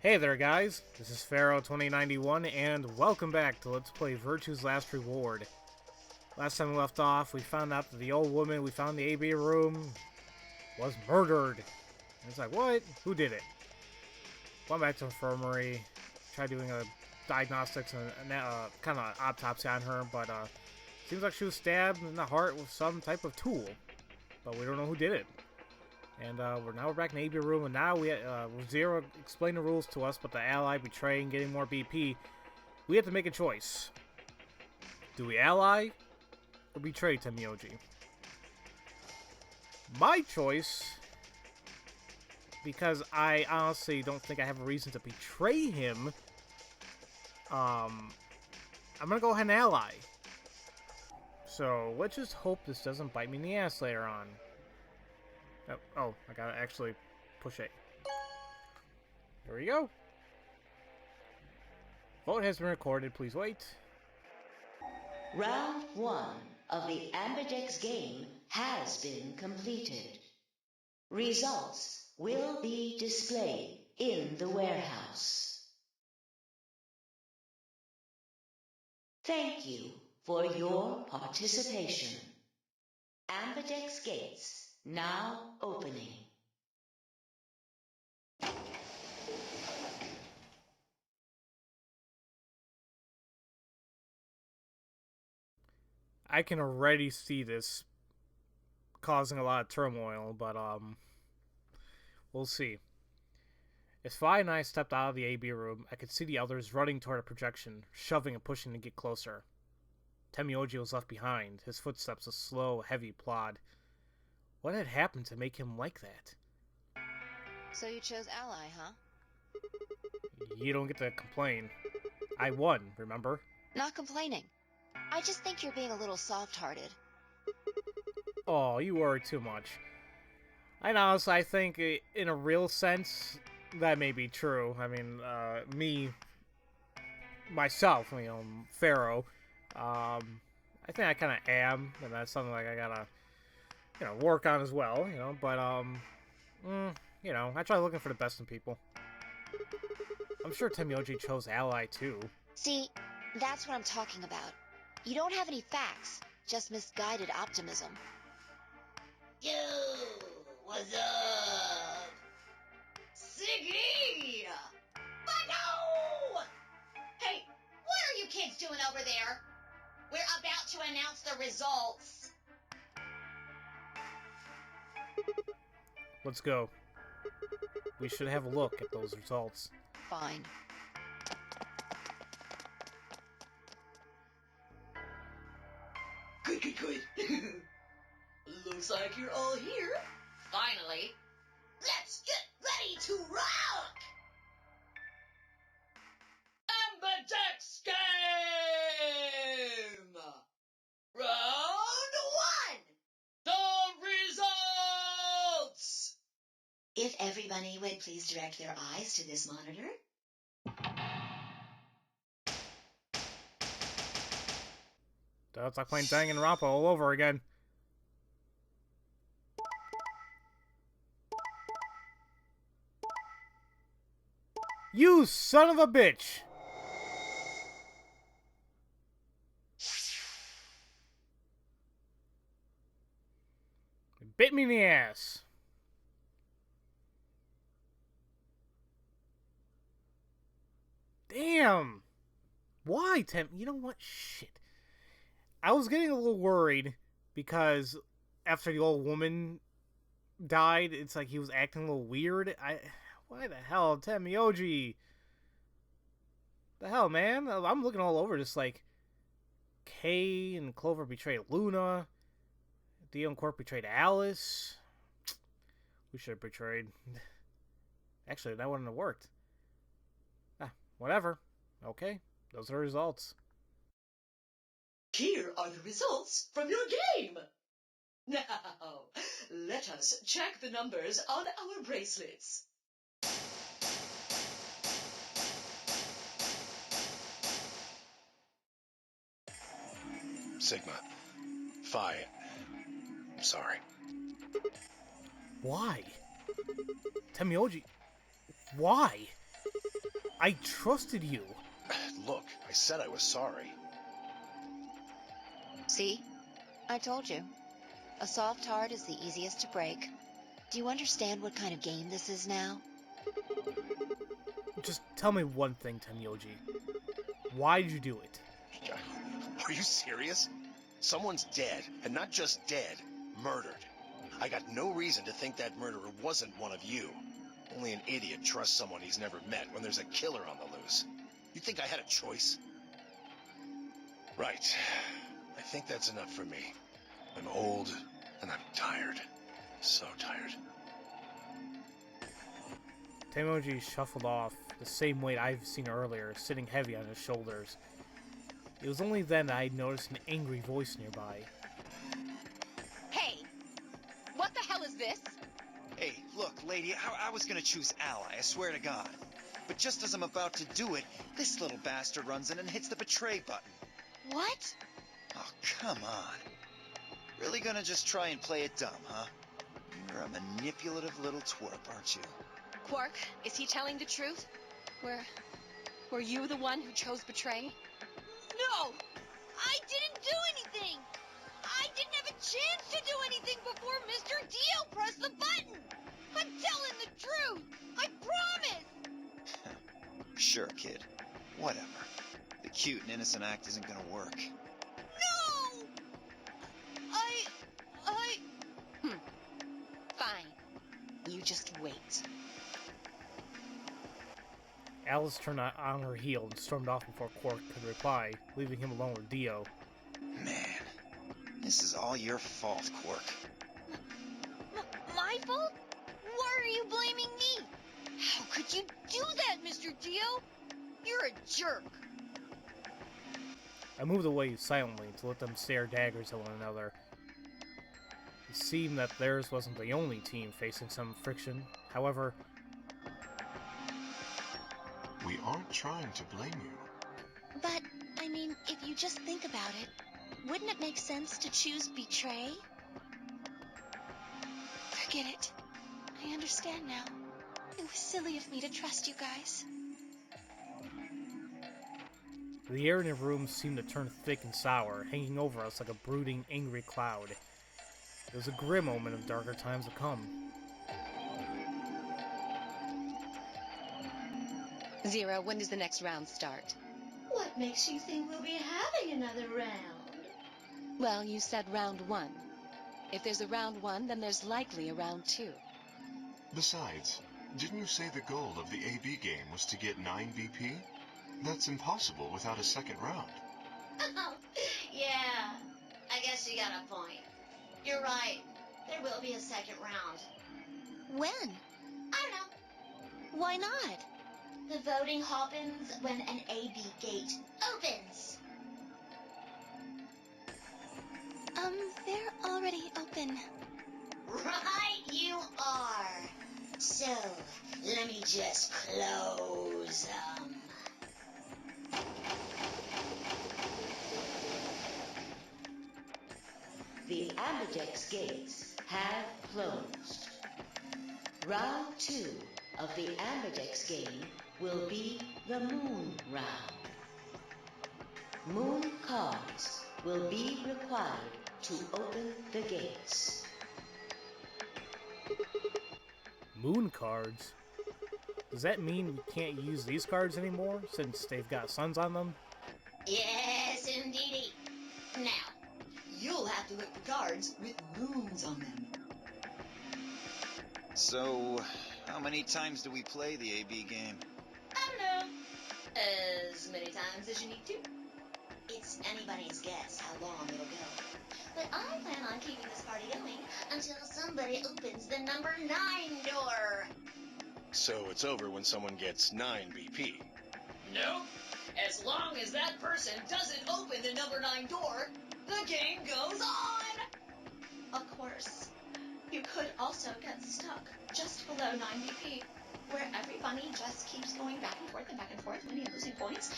Hey there guys, this is Pharaoh2091 and welcome back to Let's Play Virtue's Last Reward. Last time we left off, we found out that the old woman we found in the AB room was murdered. And it's like, what? Who did it? Went back to the infirmary, tried doing a diagnostics and kind of autopsy on her, but seems like she was stabbed in the heart with some type of tool. But we don't know who did it. And we're back in the AB room, and now we Zero explained the rules to us, but the ally betraying, getting more BP. We have to make a choice. Do we ally or betray Temioji? My choice, because I honestly don't think I have a reason to betray him. I'm gonna go ahead and ally. So let's just hope this doesn't bite me in the ass later on. Oh, I gotta actually push A. Here we go. Vote has been recorded. Please wait. Round 1 of the Ambidex game has been completed. Results will be displayed in the warehouse. Thank you for your participation. Ambidex gates now opening. I can already see this causing a lot of turmoil, but we'll see. As Phi and I stepped out of the AB room, I could see the others running toward a projection, shoving and pushing to get closer. Temioji was left behind, his footsteps a slow, heavy plod. What had happened to make him like that? So you chose ally, huh? You don't get to complain. I won, remember? Not complaining. I just think you're being a little soft-hearted. Oh, you worry too much. I honestly, I think in a real sense, that may be true. I mean, myself, Pharaoh, I think I kind of am, and that's something like I gotta, work on as well, but, I try looking for the best in people. I'm sure Temioji chose ally, too. See, that's what I'm talking about. You don't have any facts, just misguided optimism. Yo, what's up? Siggy! But no! Hey, what are you kids doing over there? We're about to announce the results. Let's go. We should have a look at those results. Fine. Good. Looks like you're all here. Finally. Let's get ready to rock! Ambidex game! Round 1! The results! If everybody would please direct their eyes to this monitor. That's like playing Danganronpa all over again. You son of a bitch! It bit me in the ass. Damn! Why, Tem? You know what? Shit. I was getting a little worried because after the old woman died, it's like he was acting a little weird. Why the hell, Temioji? The hell, man? I'm looking all over this, like, Kay and Clover betrayed Luna. Dio and Quark betrayed Alice. We should have betrayed. Actually, that wouldn't have worked. Whatever. Okay, those are the results. Here are the results from your game. Now, let us check the numbers on our bracelets. Sigma. Phi. I'm sorry. Why? Temioji? Why? I trusted you. Look, I said I was sorry. See? I told you. A soft heart is the easiest to break. Do you understand what kind of game this is now? Just tell me one thing, Tenyoji. Why did you do it? Are you serious? Someone's dead, and not just dead, murdered. I got no reason to think that murderer wasn't one of you. Only an idiot trusts someone he's never met when there's a killer on the loose. You think I had a choice? Right. I think that's enough for me. I'm old, and I'm tired. So tired. Tenyoji shuffled off, the same weight I've seen earlier, sitting heavy on his shoulders. It was only then that I noticed an angry voice nearby. Hey! What the hell is this? Hey, look, lady, I was gonna choose ally, I swear to God. But just as I'm about to do it, this little bastard runs in and hits the betray button. What? Oh, come on. Really gonna just try and play it dumb, huh? You're a manipulative little twerp, aren't you? Quark, is he telling the truth? Were you the one who chose betray? No! I didn't do anything! I didn't have a chance to do anything before Mr. Dio pressed the button! I'm telling the truth! I promise! Sure, kid. Whatever. The cute and innocent act isn't gonna work. No! Fine. You just wait. Alice turned on her heel and stormed off before Quark could reply, leaving him alone with Dio. Man, this is all your fault, Quark. My fault? Why are you blaming me? How could you do that, Mr. Dio? You're a jerk. I moved away silently to let them stare daggers at one another. It seemed that theirs wasn't the only team facing some friction. However, we aren't trying to blame you. But, I mean, if you just think about it, wouldn't it make sense to choose betray? Forget it. I understand now. It was silly of me to trust you guys. the air in the room seemed to turn thick and sour, hanging over us like a brooding, angry cloud. It was a grim omen of darker times to come. Zero, when does the next round start? What makes you think we'll be having another round? Well, you said round one. If there's a round one, then there's likely a round two. Besides, didn't you say the goal of the AB game was to get 9 BP? That's impossible without a second round. Oh, yeah. I guess you got a point. You're right. There will be a second round. When? I don't know. Why not? The voting happens when an AB gate opens. They're already open. Right you are. So, let me just close them. The Ambidex gates have closed. Round 2 of the Ambidex game will be the Moon Round. Moon cards will be required to open the gates. Moon cards? Does that mean we can't use these cards anymore, since they've got suns on them? Yes, indeedy. Now, you'll have to look for cards with moons on them. So, how many times do we play the AB game? I don't know. As many times as you need to. It's anybody's guess how long it'll go. But I plan on keeping this party going until somebody opens the number 9 door. So it's over when someone gets 9 BP. Nope. As long as that person doesn't open the number 9 door, the game goes on! Of course. You could also get stuck just below 9 BP, where every bunny just keeps going back and forth, winning and losing points.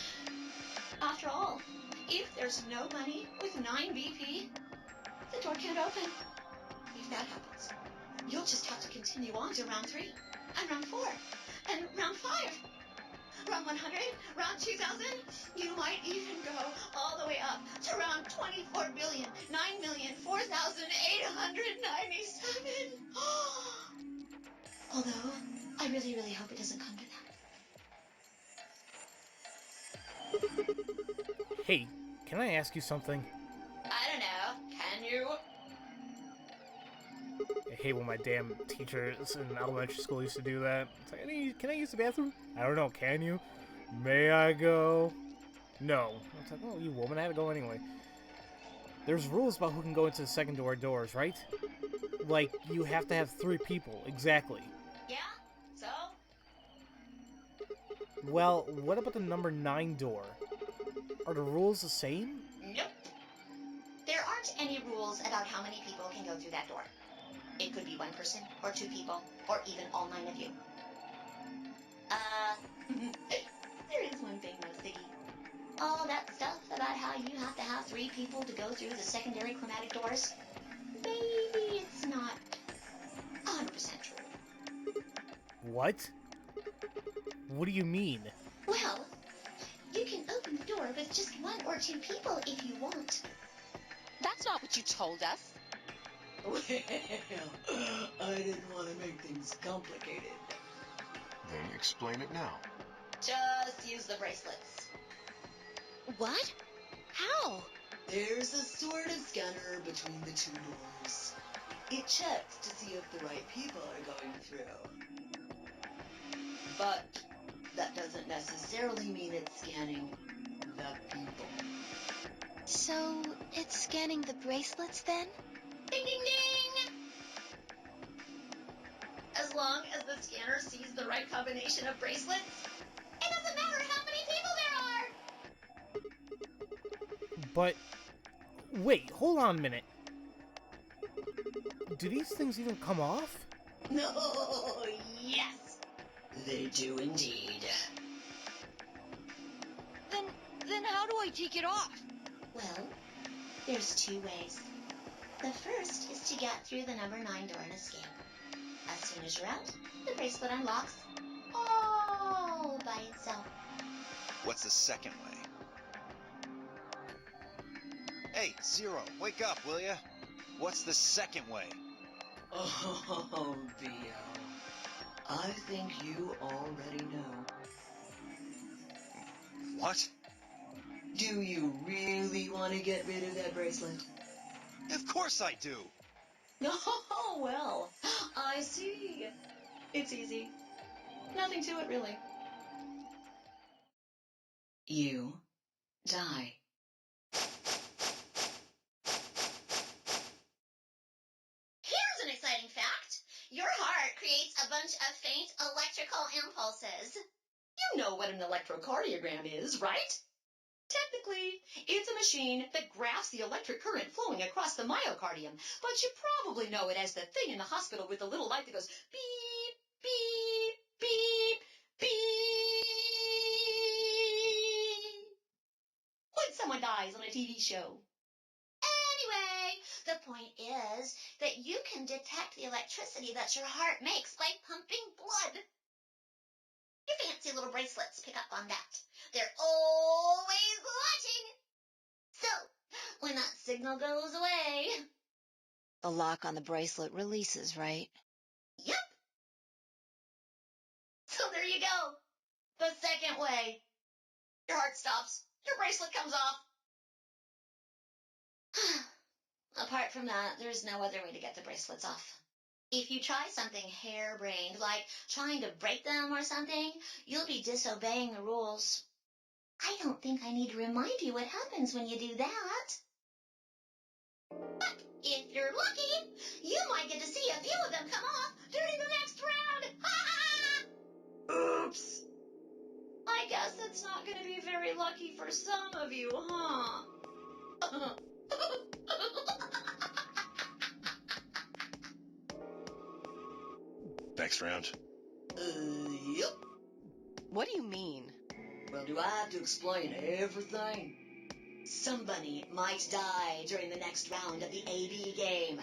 After all, if there's no bunny with 9 BP, the door can't open. If that happens, you'll just have to continue on to round 3, and round 4, and round 5. Round 100, around 2000. You might even go all the way up to around 24,9,004,897. Although, I really, really hope it doesn't come to that. Hey, can I ask you something? I don't know. Can you? I hate when my damn teachers in elementary school used to do that. It's like, can I use the bathroom? I don't know, can you? May I go? No. It's like, oh, you woman, I had to go anyway. There's rules about who can go into the second door doors, right? Like, you have to have 3 people, exactly. Yeah? So? Well, what about the number 9 door? Are the rules the same? Nope. There aren't any rules about how many people can go through that door. It could be 1 person, or 2 people, or even all 9 of you. There is one thing though, Siggy. All that stuff about how you have to have 3 people to go through the secondary chromatic doors, maybe it's not 100% true. What? What do you mean? Well, you can open the door with just 1 or 2 people if you want. That's not what you told us. Well, I didn't want to make things complicated. Then explain it now. Just use the bracelets. What? How? There's a sort of scanner between the 2 doors. It checks to see if the right people are going through. But that doesn't necessarily mean it's scanning the people. So, it's scanning the bracelets then? Ding, ding, ding! As long as the scanner sees the right combination of bracelets, it doesn't matter how many people there are! But, wait, hold on a minute. Do these things even come off? No, yes, they do indeed. Then how do I take it off? Well, there's 2 ways. The first is to get through the number 9 door and escape. As soon as you're out, the bracelet unlocks all by itself. What's the second way? Hey, Zero, wake up, will ya? What's the second way? Oh, Theo. I think you already know. What? Do you really want to get rid of that bracelet? Of course I do! Oh, well, I see. It's easy. Nothing to it, really. You die. Here's an exciting fact. Your heart creates a bunch of faint electrical impulses. You know what an electrocardiogram is, right? Technically, it's a machine that graphs the electric current flowing across the myocardium, but you probably know it as the thing in the hospital with the little light that goes beep, beep, beep, beep. When someone dies on a TV show. Anyway, the point is that you can detect the electricity that your heart makes by pumping blood. Your fancy little bracelets pick up on that. They're always watching. So, when that signal goes away... The lock on the bracelet releases, right? Yep. So there you go. The second way. Your heart stops. Your bracelet comes off. Apart from that, there's no other way to get the bracelets off. If you try something harebrained, like trying to break them or something, you'll be disobeying the rules. I don't think I need to remind you what happens when you do that. But if you're lucky, you might get to see a few of them come off during the next round. Oops. I guess it's not going to be very lucky for some of you, huh? Next round. Yep. What do you mean? Well, do I have to explain everything? Somebody might die during the next round of the AB game.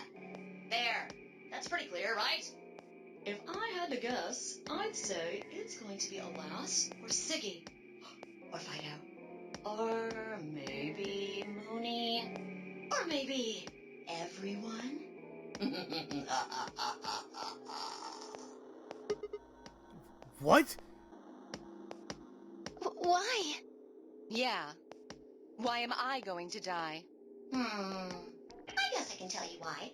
There. That's pretty clear, right? If I had to guess, I'd say it's going to be Alas or Siggy. Or Fido. Or maybe Mooney. Or maybe everyone. What? Why? Yeah. Why am I going to die? I guess I can tell you why.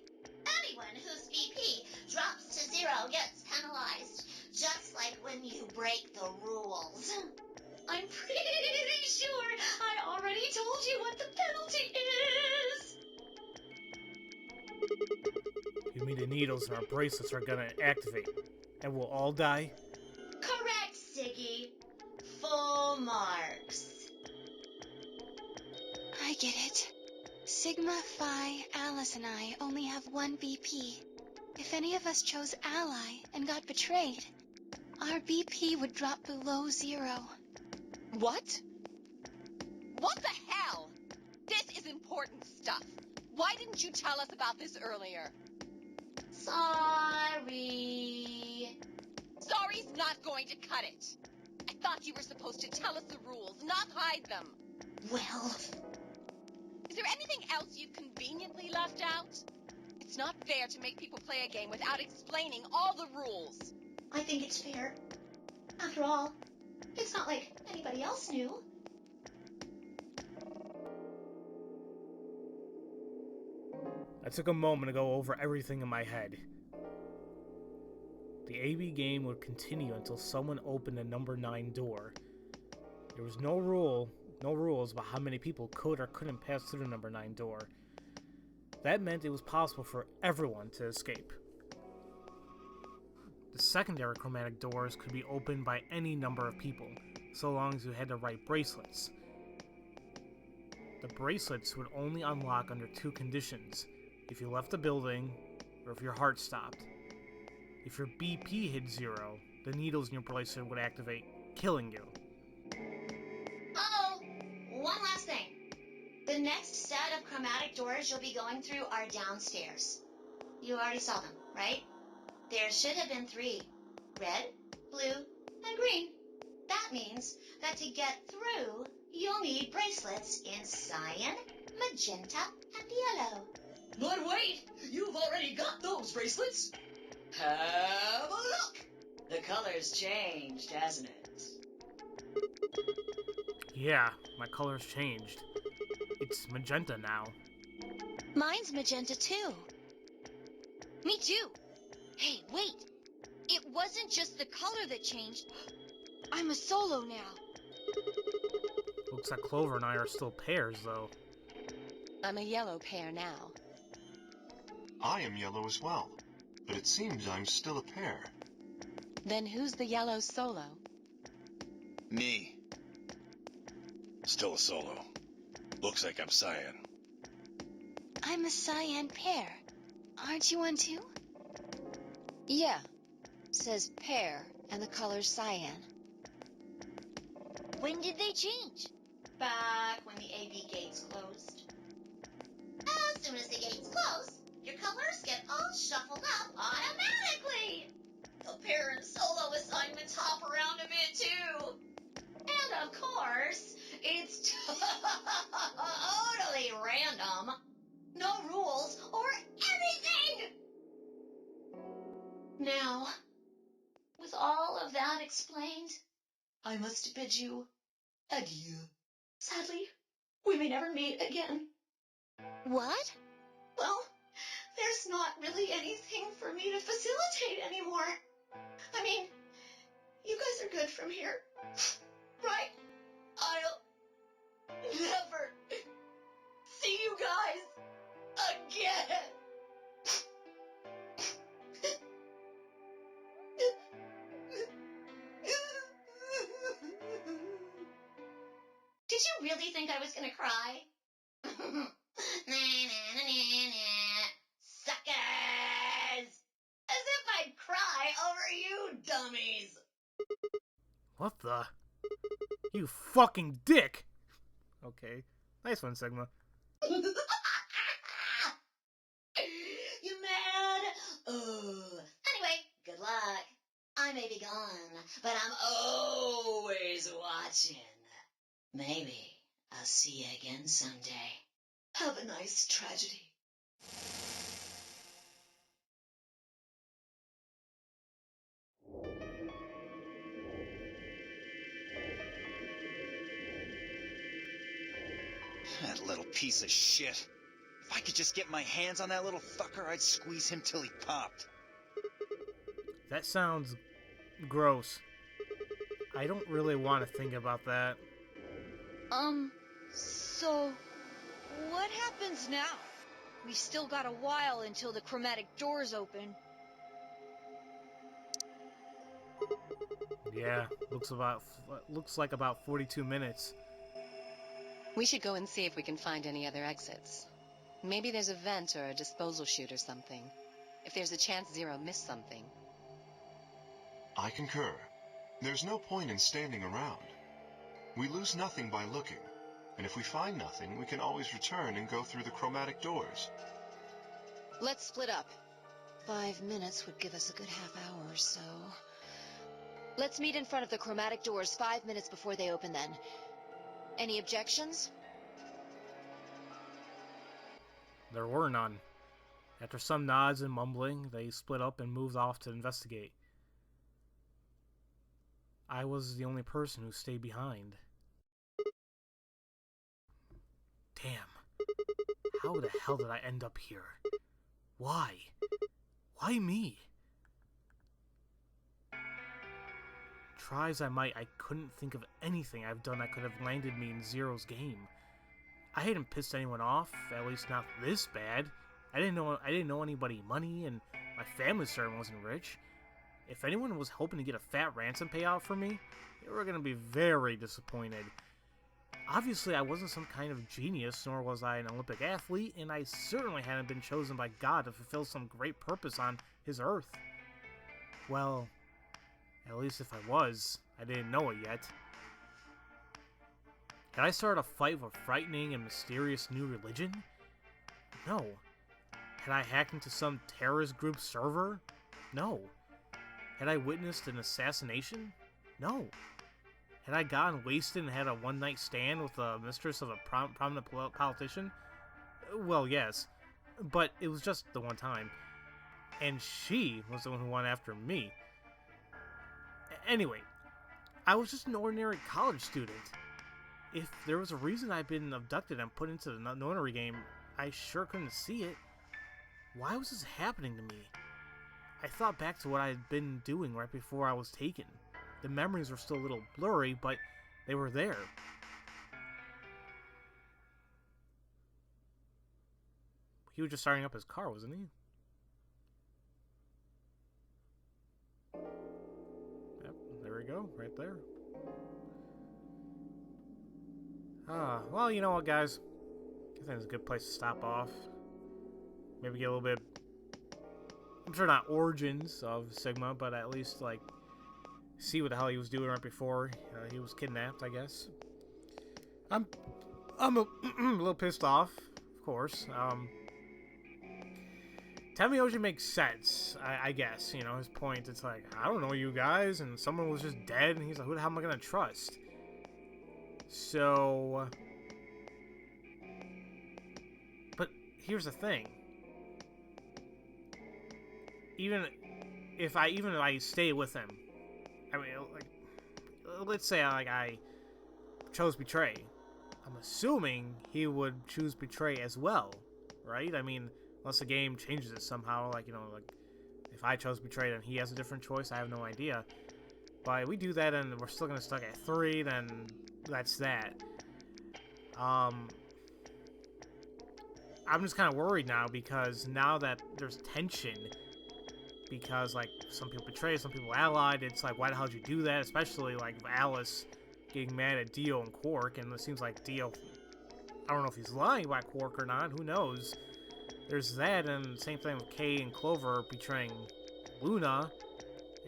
Anyone whose VP drops to 0 gets penalized, just like when you break the rules. I'm pretty sure I already told you what the penalty is. You mean the needles in our bracelets are gonna activate, and we'll all die? Correct, Siggy. Full marks. I get it. Sigma, Phi, Alice, and I only have one BP. If any of us chose Ally and got betrayed, our BP would drop below 0. What? What the hell? This is important stuff. Why didn't you tell us about this earlier? Sorry. Sorry's not going to cut it. I thought you were supposed to tell us the rules, not hide them. Well, Is there anything else you've conveniently left out? It's not fair to make people play a game without explaining all the rules. I think it's fair. After all, it's not like anybody else knew. I took a moment to go over everything in my head. The AB game would continue until someone opened the number 9 door. There was no rules about how many people could or couldn't pass through the number 9 door. That meant it was possible for everyone to escape. The secondary chromatic doors could be opened by any number of people, so long as you had the right bracelets. The bracelets would only unlock under 2 conditions: if you left the building, or if your heart stopped. If your BP hit 0, the needles in your bracelet would activate, killing you. Oh, one last thing. The next set of chromatic doors you'll be going through are downstairs. You already saw them, right? There should have been 3. Red, blue, and green. That means that to get through, you'll need bracelets in cyan, magenta, and yellow. But wait, you've already got those bracelets. Have a look. The color's changed, hasn't it? Yeah, my color's changed. It's magenta now. Mine's magenta too. Me too. Hey, wait. It wasn't just the color that changed. I'm a solo now. Looks like Clover and I are still pairs, though. I'm a yellow pair now. I am yellow as well, but it seems I'm still a pair. Then who's the yellow solo? Me. Still a solo. Looks like I'm cyan. I'm a cyan pair. Aren't you one too? Yeah. Says pear, and the color's cyan. When did they change? Back when the AB gates closed. As soon as the gates close, your colors get all shuffled up automatically. The pair and solo assignments hop around a bit too. And of course, it's totally random. No rules or anything. Now, with all of that explained, I must bid you adieu. Sadly, we may never meet again. What? Well, there's not really anything for me to facilitate anymore. I mean, you guys are good from here, right? I'll never see you guys again. Did you really think I was gonna cry? Suckers! As if I'd cry over you dummies! What the? You fucking dick! Okay. Nice one, Sigma. You mad? Oh. Anyway, good luck. I may be gone, but I'm always watching. Maybe I'll see you again someday. Have a nice tragedy. That little piece of shit. If I could just get my hands on that little fucker, I'd squeeze him till he popped. That sounds gross. I don't really want to think about that. So what happens now? We've still got a while until the chromatic doors open. Yeah, looks like about 42 minutes. We should go and see if we can find any other exits. Maybe there's a vent or a disposal chute or something. If there's a chance Zero missed something. I concur. There's no point in standing around. We lose nothing by looking, and if we find nothing, we can always return and go through the chromatic doors. Let's split up. 5 minutes would give us a good half hour or so. Let's meet in front of the chromatic doors 5 minutes before they open then. Any objections? There were none. After some nods and mumbling, they split up and moved off to investigate. I was the only person who stayed behind. Damn. How the hell did I end up here? Why? Why me? Try as I might, I couldn't think of anything I've done that could have landed me in Zero's game. I hadn't pissed anyone off, at least not this bad. I didn't know anybody money, and my family certainly wasn't rich. If anyone was hoping to get a fat ransom payout for me, they were going to be very disappointed. Obviously, I wasn't some kind of genius, nor was I an Olympic athlete, and I certainly hadn't been chosen by God to fulfill some great purpose on his earth. Well, at least if I was, I didn't know it yet. Had I started a fight with a frightening and mysterious new religion? No. Had I hacked into some terrorist group server? No. Had I witnessed an assassination? No. Had I gotten wasted and had a one-night stand with the mistress of a prominent politician? Well, yes. But it was just the one time. And she was the one who went after me. Anyway, I was just an ordinary college student. If there was a reason I'd been abducted and put into the notary game, I sure couldn't see it. Why was this happening to me? I thought back to what I had been doing right before I was taken. The memories were still a little blurry, but they were there. He was just starting up his car, wasn't he? Yep, there we go, right there. Well, you know what, guys? I think it's a good place to stop off. Maybe get a little bit... I'm sure not origins of Sigma, but at least, like, see what the hell he was doing right before he was kidnapped, I guess. I'm a little pissed off, of course. Tamioji makes sense, I guess. You know, his point, it's like, I don't know you guys, and someone was just dead, and he's like, who the hell am I gonna trust? So... But here's the thing. Even if I stay with him, I mean, like, let's say I chose Betray. I'm assuming he would choose Betray as well, right? I mean, unless the game changes it somehow, like, you know, like, if I chose Betray and he has a different choice, I have no idea. But if we do that and we're still gonna stuck at 3, then that's that. I'm just kind of worried now, because now that there's tension, because, like, some people betray, some people allied, it's like, why the hell did you do that? Especially, like, Alice getting mad at Dio and Quark, and it seems like Dio, I don't know if he's lying about Quark or not, who knows? There's that, and same thing with Kay and Clover betraying Luna,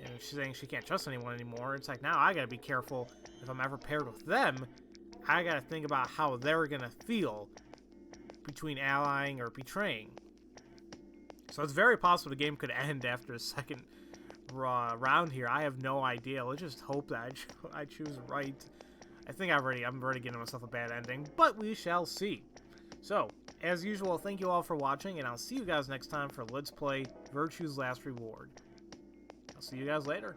and she's saying she can't trust anyone anymore. It's like, now I gotta be careful. If I'm ever paired with them, I gotta think about how they're gonna feel between allying or betraying. So it's very possible the game could end after a second round here. I have no idea. Let's just hope that I choose right. I think I'm already giving myself a bad ending, but we shall see. So, as usual, thank you all for watching, and I'll see you guys next time for Let's Play Virtue's Last Reward. I'll see you guys later.